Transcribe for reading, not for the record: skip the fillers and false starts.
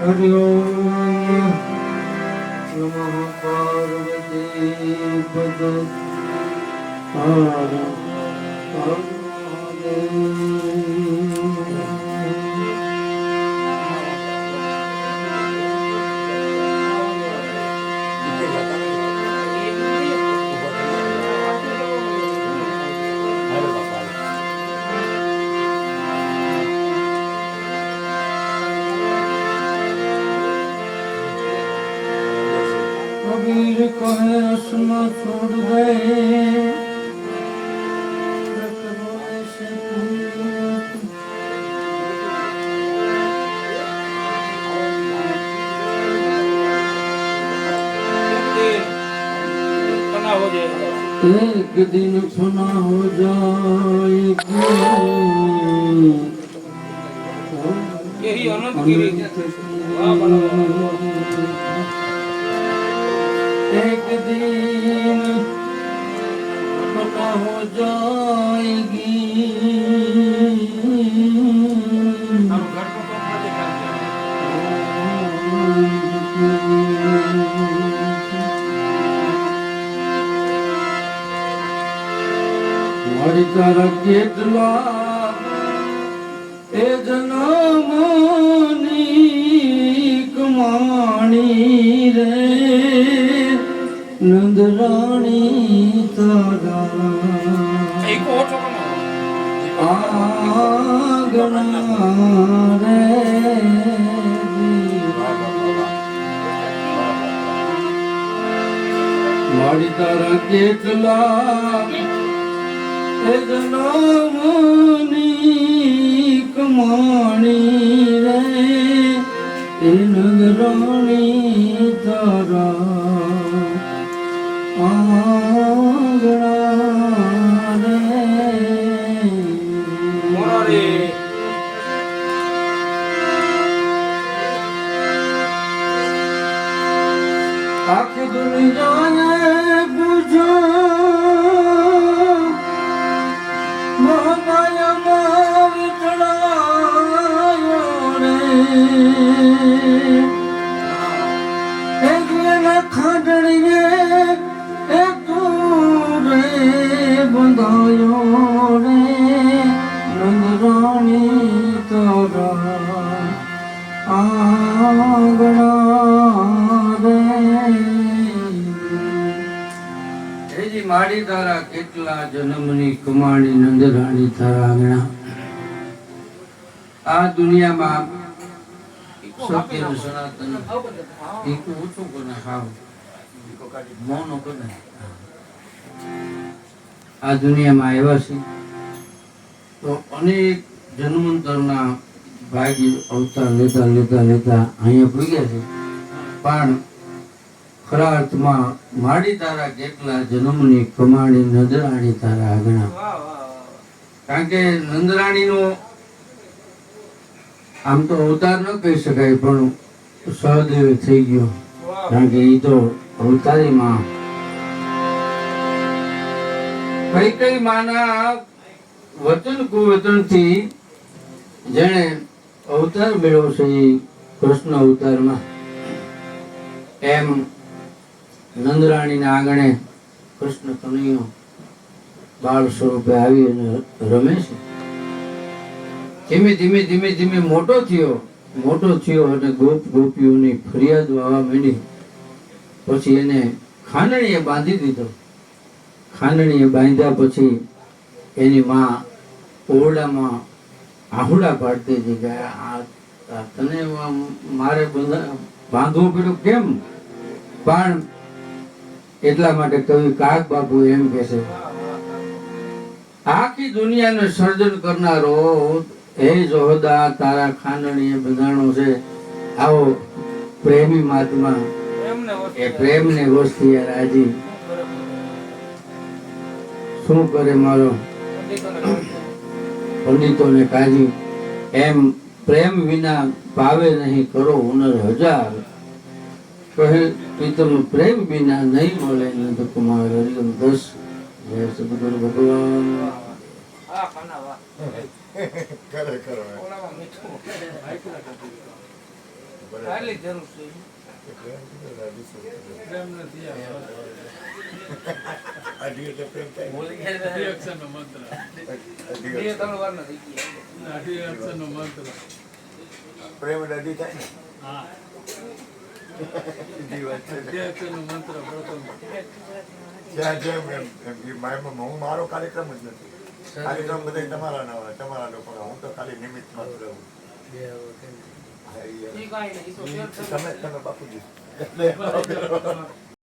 હરિ ઓમ નમઃ પાર્વતી પદે હર હર कबीर कहे असमा छोड़ गए से एक दिन फना हो जाएगी यही अनंत गिरी एक दिन फना हो जाएगी મારી તારા કેટલા એ જન્મની કમાણી રે નંદરાણી તારા આગણા રે મારી તારા કેટલા જન્મની કમાણી રે એ નગરાણી તારા આગણા રે આખી દુનિયાને પૂછો મારી તારા કેટલા જન્મની કમાણી નંદરાણી તારા આંગણા આ દુનિયામાં સત્ય સનાતન એક ઓછું કોને હાવ મૌનો કોને આ દુનિયામાં આવ્યા છે તો અનેક જન્માંતરના ભાગી અવતાર લેતા લેતા લેતા અહીંયા પૂગ્યા છે પણ ખરા અર્થમાં માડી તારા કેટલા જન્મની કમાણી નંદરાણી તારા આગણા કારણ કે નંદરાણીનો આમ તો અવતાર ન કહી શકાય પણ સહદેવ થઈ ગયો કારણ કે એ તો અવતારી માં કઈ માના વચન કુવચન થી જેણે અવતાર મેળવ્યો છે એ કૃષ્ણ અવતારમાં એમ નંદરાણીના આંગણે કૃષ્ણ કનૈયો બાળ સ્વરૂપે આવી અને રમે છે. ધીમે ધીમે ધીમે ધીમે મોટો થયો અને ગોપીઓની ફરિયાદ આવવા માંડી. પછી એને ખાંડણીએ બાંધી દીધો. ખાંડણીએ બાંધ્યા પછી એની માં ઓરડામાં આહુડા પાડતી હતી કે તને મારે બાંધવું પડ્યું કેમ? પણ એટલા માટે કવિ કાગ બાપુ એમ કે છે, આખી દુનિયાને સર્જન કરનારો હે જોહદા તારા ખાંડણીએ બંધાણો છે. આવો પ્રેમી મહાત્મા એ પ્રેમને વસ્તી રાજી શું કરે મારો પંડિતોને કાજી. એમ પ્રેમ વિના પાવે નહીં કરો હુનર હજાર. કહે પ્રીતમ પ્રેમ વિના નહીં મળે નંદ કુમાર હરિયમ 10. જય સદગુરુ ભગવાન. આટલી જ જરૂર છે પ્રેમ નથી આ અઢી એટલે પ્રેમ થાય. બોલી ગયા અઢી અક્ષરનો મંત્ર અઢી બે અક્ષર. ત્રણ વાર નથી ગયા અઢી અક્ષરનો મંત્ર પ્રેમ એટલે અઢી થાય ને હા સીધી વાત છે. અઢી અક્ષરનો મંત્ર પ્રથમ જ્યાં જેમ એમ એ હું મારો કાર્યક્રમ જ નથી. કાર્યક્રમ બધા તમારા હોય, તમારા લોકોના. હું તો ખાલી નિમિત્ત માત્ર હું. હા, એ કાંઈ નહીં, એ તો શેર તમે બાપુજી બરાબર.